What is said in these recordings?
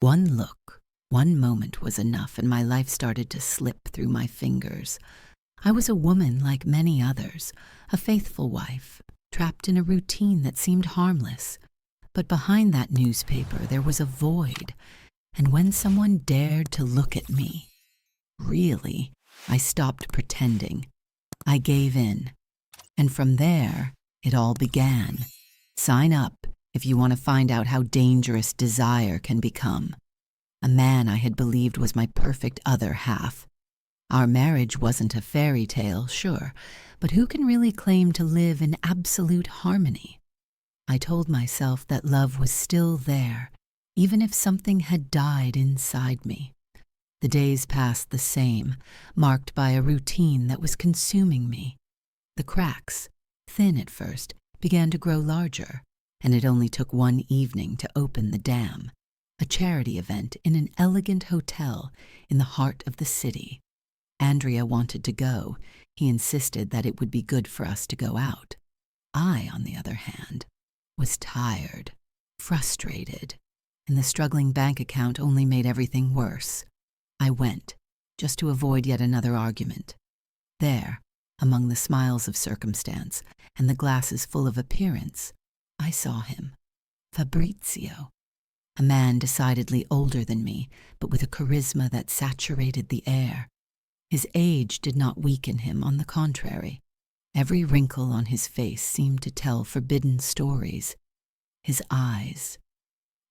One look, one moment was enough, and my life started to slip through my fingers. I was a woman like many others, a faithful wife, trapped in a routine that seemed harmless. But behind that newspaper there was a void, and when someone dared to look at me, really, I stopped pretending. I gave in. And from there, it all began. Sign up if you want to find out how dangerous desire can become. A man I had believed was my perfect other half. Our marriage wasn't a fairy tale, sure, but who can really claim to live in absolute harmony? I told myself that love was still there, even if something had died inside me. The days passed the same, marked by a routine that was consuming me. The cracks, thin at first, began to grow larger, and it only took one evening to open the dam, a charity event in an elegant hotel in the heart of the city. Andrea wanted to go. He insisted that it would be good for us to go out. I, on the other hand, was tired, frustrated, and the struggling bank account only made everything worse. I went, just to avoid yet another argument. There, among the smiles of circumstance and the glasses full of appearance, I saw him, Fabrizio, a man decidedly older than me, but with a charisma that saturated the air. His age did not weaken him, on the contrary. Every wrinkle on his face seemed to tell forbidden stories. His eyes,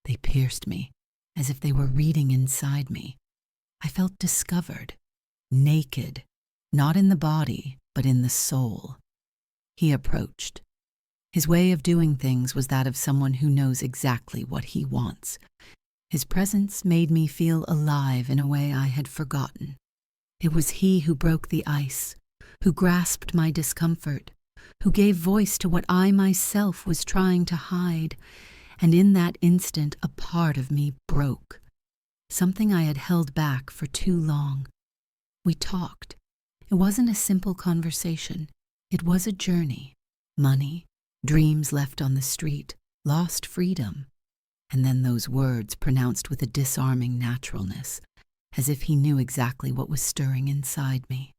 they pierced me, as if they were reading inside me. I felt discovered, naked, not in the body, but in the soul. He approached. His way of doing things was that of someone who knows exactly what he wants. His presence made me feel alive in a way I had forgotten. It was he who broke the ice, who grasped my discomfort, who gave voice to what I myself was trying to hide, and in that instant a part of me broke, something I had held back for too long. We talked. It wasn't a simple conversation. It was a journey. Money, dreams left on the street, lost freedom, and then those words pronounced with a disarming naturalness, as if he knew exactly what was stirring inside me.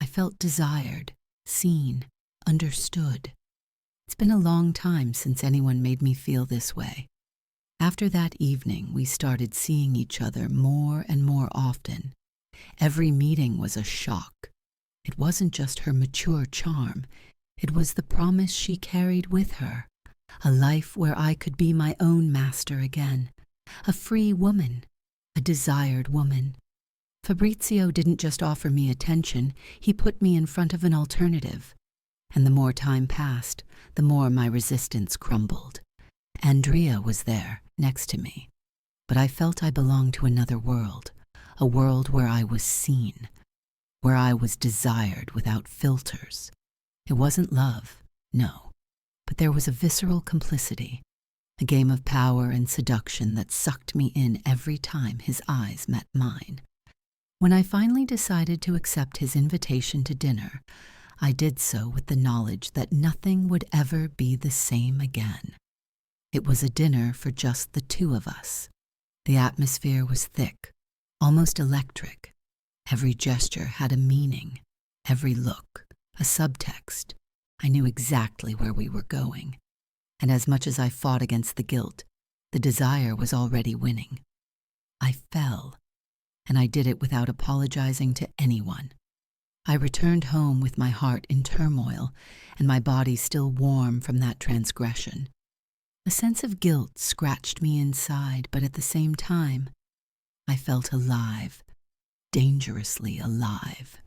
I felt desired, seen, understood. It's been a long time since anyone made me feel this way. After that evening, we started seeing each other more and more often. Every meeting was a shock. It wasn't just her mature charm. It was the promise she carried with her, a life where I could be my own master again, a free woman, a desired woman. Fabrizio didn't just offer me attention, he put me in front of an alternative. And the more time passed, the more my resistance crumbled. Andrea was there, next to me, but I felt I belonged to another world, a world where I was seen, where I was desired without filters. It wasn't love, no, but there was a visceral complicity, a game of power and seduction that sucked me in every time his eyes met mine. When I finally decided to accept his invitation to dinner, I did so with the knowledge that nothing would ever be the same again. It was a dinner for just the two of us. The atmosphere was thick, almost electric. Every gesture had a meaning, every look, a subtext. I knew exactly where we were going. And as much as I fought against the guilt, the desire was already winning. I fell, and I did it without apologizing to anyone. I returned home with my heart in turmoil and my body still warm from that transgression. A sense of guilt scratched me inside, but at the same time, I felt alive, dangerously alive.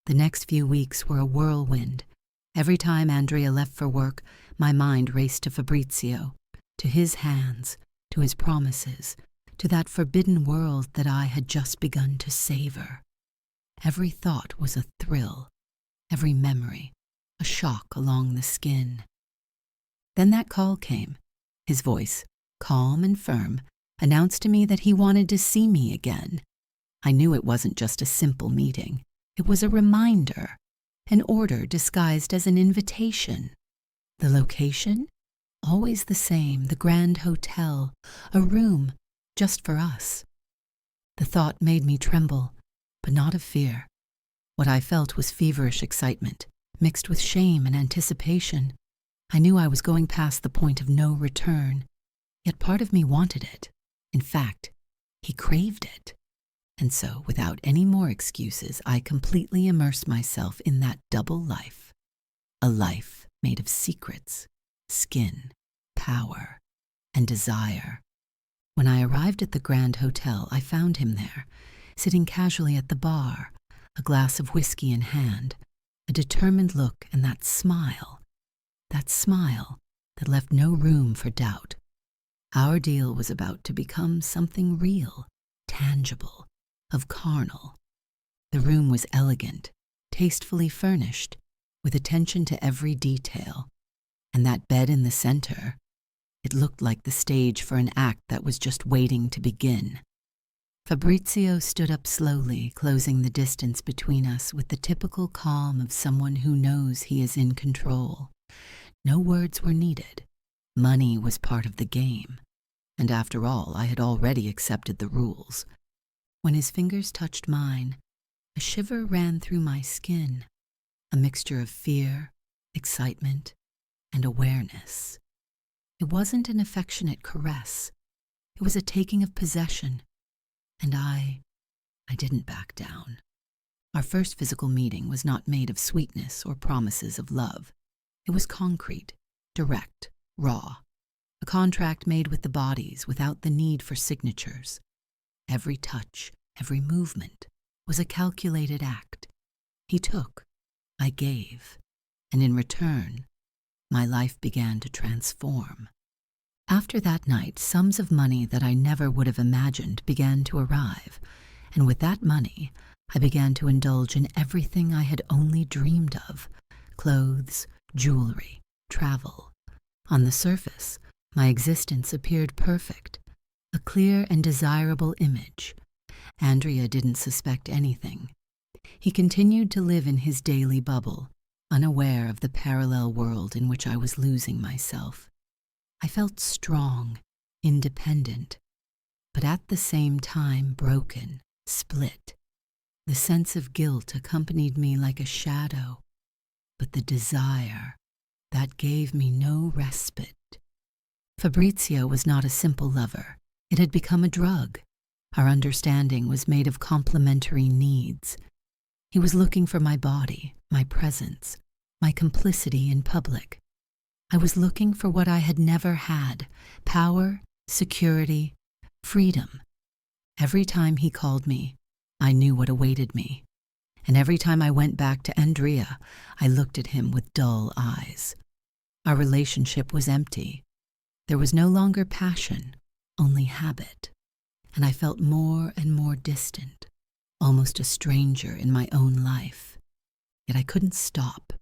The next few weeks were a whirlwind. Every time Andrea left for work, my mind raced to Fabrizio, to his hands, to his promises, to that forbidden world that I had just begun to savor. Every thought was a thrill, every memory, a shock along the skin. Then that call came. His voice, calm and firm, announced to me that he wanted to see me again. I knew it wasn't just a simple meeting. It was a reminder, an order disguised as an invitation. The location? Always the same, the Grand Hotel, a room, just for us. The thought made me tremble, but not of fear. What I felt was feverish excitement, mixed with shame and anticipation. I knew I was going past the point of no return, yet part of me wanted it. In fact, he craved it. And so, without any more excuses, I completely immersed myself in that double life. A life made of secrets, skin, power, and desire. When I arrived at the Grand Hotel, I found him there, sitting casually at the bar, a glass of whiskey in hand, a determined look, and that smile that left no room for doubt. Our deal was about to become something real, tangible, of carnal. The room was elegant, tastefully furnished, with attention to every detail. And that bed in the center, it looked like the stage for an act that was just waiting to begin. Fabrizio stood up slowly, closing the distance between us with the typical calm of someone who knows he is in control. No words were needed. Money was part of the game. And after all, I had already accepted the rules. When his fingers touched mine, a shiver ran through my skin, a mixture of fear, excitement, and awareness. It wasn't an affectionate caress. It was a taking of possession. And I didn't back down. Our first physical meeting was not made of sweetness or promises of love. It was concrete, direct, raw. A contract made with the bodies without the need for signatures. Every touch, every movement was a calculated act. He took, I gave, and in return, my life began to transform. After that night, sums of money that I never would have imagined began to arrive, and with that money, I began to indulge in everything I had only dreamed of: clothes, jewelry, travel. On the surface, my existence appeared perfect, a clear and desirable image. Andrea didn't suspect anything. He continued to live in his daily bubble, unaware of the parallel world in which I was losing myself. I felt strong, independent, but at the same time broken, split. The sense of guilt accompanied me like a shadow, but the desire, that gave me no respite. Fabrizio was not a simple lover. It had become a drug. Our understanding was made of complementary needs. He was looking for my body, my presence, my complicity in public. I was looking for what I had never had: power, security, freedom. Every time he called me, I knew what awaited me. And every time I went back to Andrea, I looked at him with dull eyes. Our relationship was empty. There was no longer passion, only habit. And I felt more and more distant, almost a stranger in my own life. Yet I couldn't stop.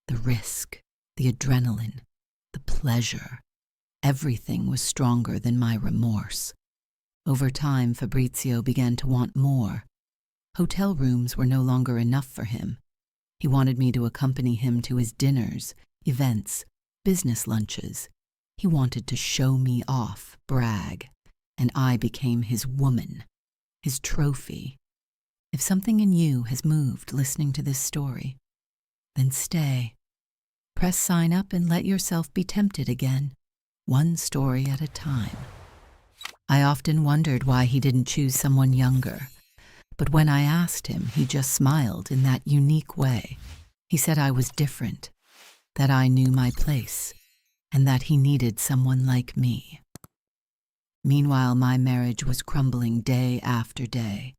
The risk, the adrenaline, the pleasure, everything was stronger than my remorse. Over time, Fabrizio began to want more. Hotel rooms were no longer enough for him. He wanted me to accompany him to his dinners, events, business lunches. He wanted to show me off, brag, and I became his woman, his trophy. If something in you has moved listening to this story, then stay. Press sign up and let yourself be tempted again, one story at a time. I often wondered why he didn't choose someone younger, but when I asked him, he just smiled in that unique way. He said I was different, that I knew my place, and that he needed someone like me. Meanwhile, my marriage was crumbling day after day.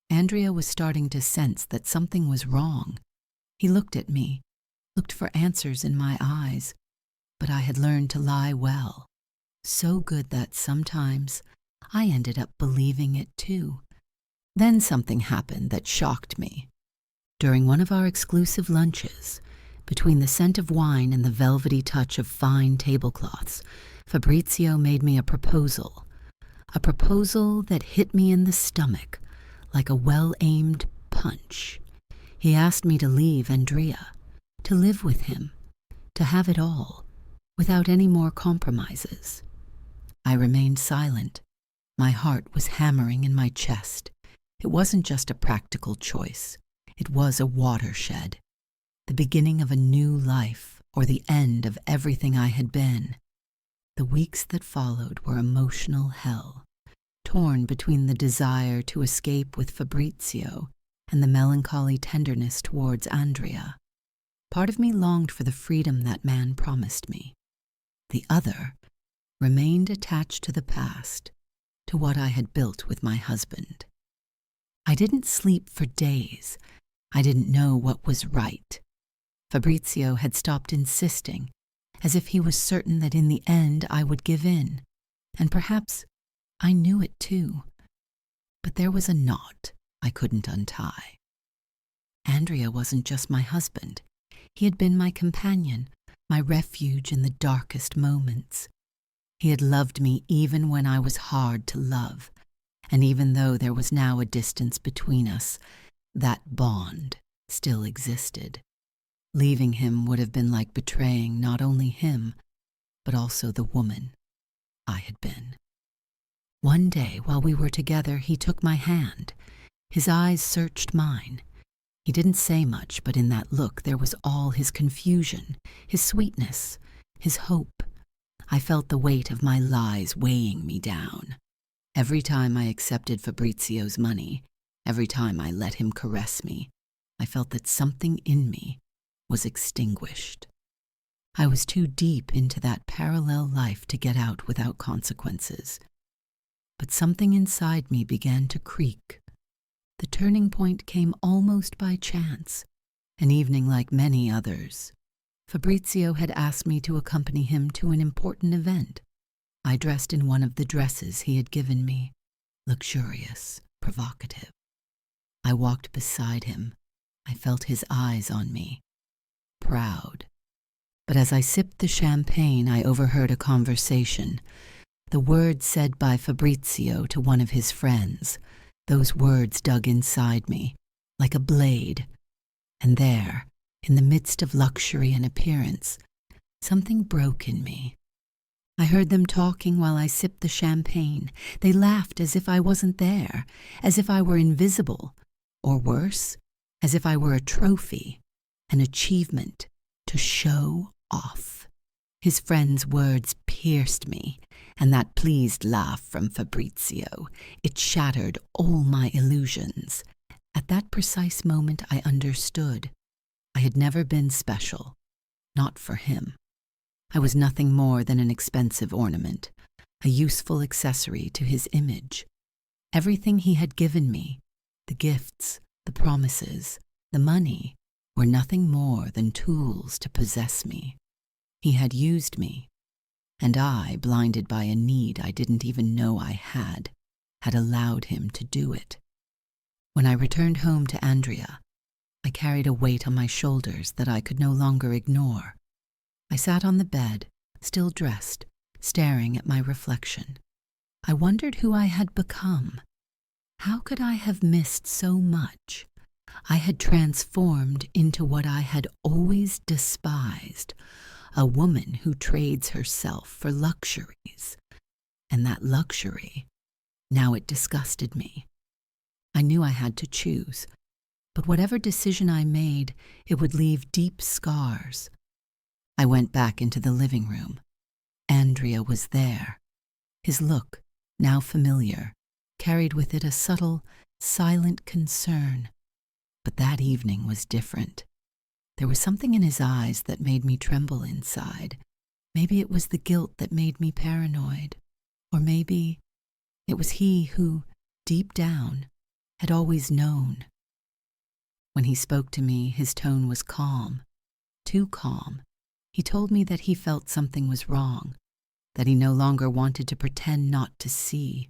Andrea was starting to sense that something was wrong. He looked at me, looked for answers in my eyes, but I had learned to lie well, so good that sometimes I ended up believing it too. Then something happened that shocked me. During one of our exclusive lunches, between the scent of wine and the velvety touch of fine tablecloths, Fabrizio made me a proposal that hit me in the stomach like a well-aimed punch. He asked me to leave Andrea, to live with him, to have it all, without any more compromises. I remained silent, My heart was hammering in my chest. It wasn't just a practical choice. It was a watershed, the beginning of a new life or the end of everything I had been. The weeks that followed were emotional hell, torn between the desire to escape with Fabrizio and the melancholy tenderness towards Andrea. Part of me longed for the freedom that man promised me. The other remained attached to the past, to what I had built with my husband. I didn't sleep for days. I didn't know what was right. Fabrizio had stopped insisting, as if he was certain that in the end I would give in, and perhaps I knew it too. But there was a knot I couldn't untie. Andrea wasn't just my husband. He had been my companion, my refuge in the darkest moments. He had loved me even when I was hard to love, and even though there was now a distance between us, that bond still existed. Leaving him would have been like betraying not only him, but also the woman I had been. One day, while we were together, he took my hand. His eyes searched mine. He didn't say much, but in that look there was all his confusion, his sweetness, his hope. I felt the weight of my lies weighing me down. Every time I accepted Fabrizio's money, every time I let him caress me, I felt that something in me was extinguished. I was too deep into that parallel life to get out without consequences. But something inside me began to creak. The turning point came almost by chance, an evening like many others. Fabrizio had asked me to accompany him to an important event. I dressed in one of the dresses he had given me, luxurious, provocative. I walked beside him. I felt his eyes on me, proud. But as I sipped the champagne, I overheard a conversation. The words said by Fabrizio to one of his friends, those words dug inside me, like a blade. And there, in the midst of luxury and appearance, something broke in me. I heard them talking while I sipped the champagne. They laughed as if I wasn't there, as if I were invisible, or worse, as if I were a trophy, an achievement to show off. His friend's words pierced me, and that pleased laugh from Fabrizio, it shattered all my illusions. At that precise moment I understood. I had never been special, not for him. I was nothing more than an expensive ornament, a useful accessory to his image. Everything he had given me, the gifts, the promises, the money, were nothing more than tools to possess me. He had used me, and I, blinded by a need I didn't even know I had allowed him to do it. When I returned home to Andrea, I carried a weight on my shoulders that I could no longer ignore. I sat on the bed, still dressed, staring at my reflection. I wondered who I had become. How could I have missed so much? I had transformed into what I had always despised, a woman who trades herself for luxuries. And that luxury, now it disgusted me. I knew I had to choose, but whatever decision I made, it would leave deep scars. I went back into the living room. Andrea was there. His look, now familiar, carried with it a subtle, silent concern. But that evening was different. There was something in his eyes that made me tremble inside. Maybe it was the guilt that made me paranoid. Or maybe it was he who, deep down, had always known. When he spoke to me, his tone was calm, too calm. He told me that he felt something was wrong, that he no longer wanted to pretend not to see,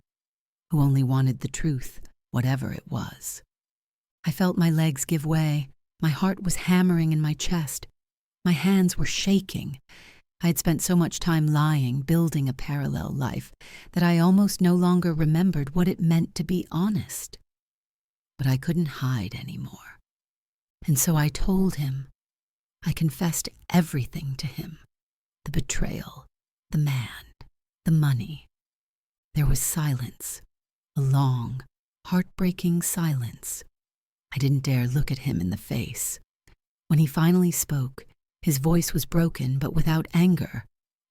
who only wanted the truth, whatever it was. I felt my legs give way. My heart was hammering in my chest. My hands were shaking. I had spent so much time lying, building a parallel life, that I almost no longer remembered what it meant to be honest. But I couldn't hide anymore. And so I told him. I confessed everything to him. The betrayal, the man, the money. There was silence, a long, heartbreaking silence. I didn't dare look at him in the face. When he finally spoke, his voice was broken but without anger,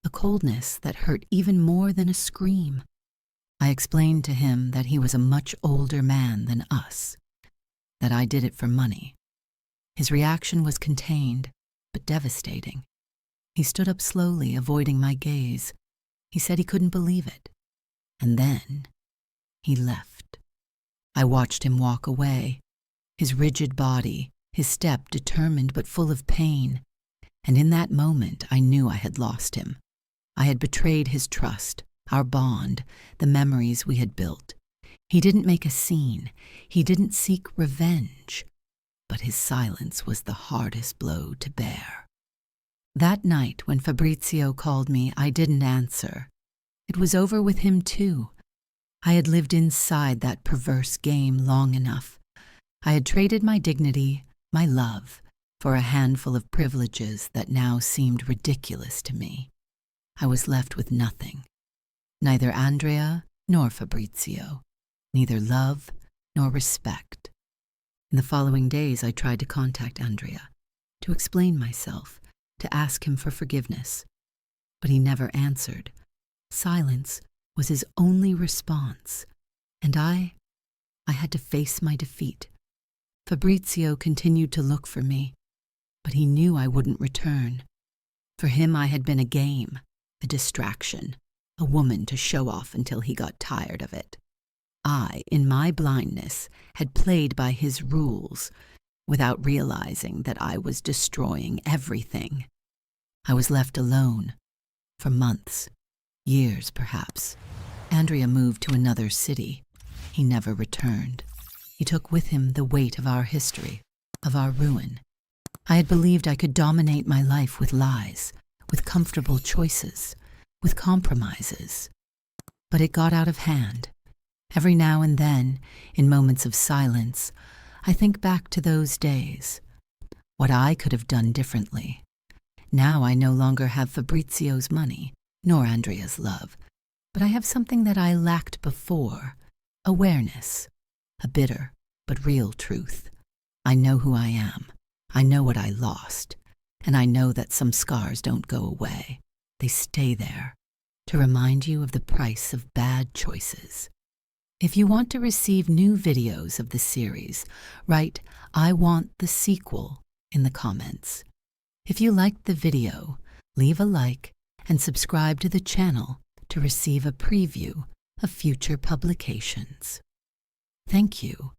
a coldness that hurt even more than a scream. I explained to him that he was a much older man than us, that I did it for money. His reaction was contained, but devastating. He stood up slowly, avoiding my gaze. He said he couldn't believe it. And then he left. I watched him walk away, his rigid body, his step determined but full of pain. And in that moment, I knew I had lost him. I had betrayed his trust, our bond, the memories we had built. He didn't make a scene. He didn't seek revenge. But his silence was the hardest blow to bear. That night, when Fabrizio called me, I didn't answer. It was over with him, too. I had lived inside that perverse game long enough. I had traded my dignity, my love, for a handful of privileges that now seemed ridiculous to me. I was left with nothing. Neither Andrea nor Fabrizio. Neither love nor respect. In the following days, I tried to contact Andrea, to explain myself, to ask him for forgiveness. But he never answered. Silence was his only response, and I had to face my defeat. Fabrizio continued to look for me, but he knew I wouldn't return. For him, I had been a game, a distraction, a woman to show off until he got tired of it. I, in my blindness, had played by his rules, without realizing that I was destroying everything. I was left alone, for months, years perhaps. Andrea moved to another city. He never returned. He took with him the weight of our history, of our ruin. I had believed I could dominate my life with lies, with comfortable choices, with compromises. But it got out of hand. Every now and then, in moments of silence, I think back to those days, what I could have done differently. Now I no longer have Fabrizio's money, nor Andrea's love, but I have something that I lacked before, awareness, a bitter but real truth. I know who I am, I know what I lost, and I know that some scars don't go away. They stay there, to remind you of the price of bad choices. If you want to receive new videos of the series, write "I want the sequel" in the comments. If you liked the video, leave a like and subscribe to the channel to receive a preview of future publications. Thank you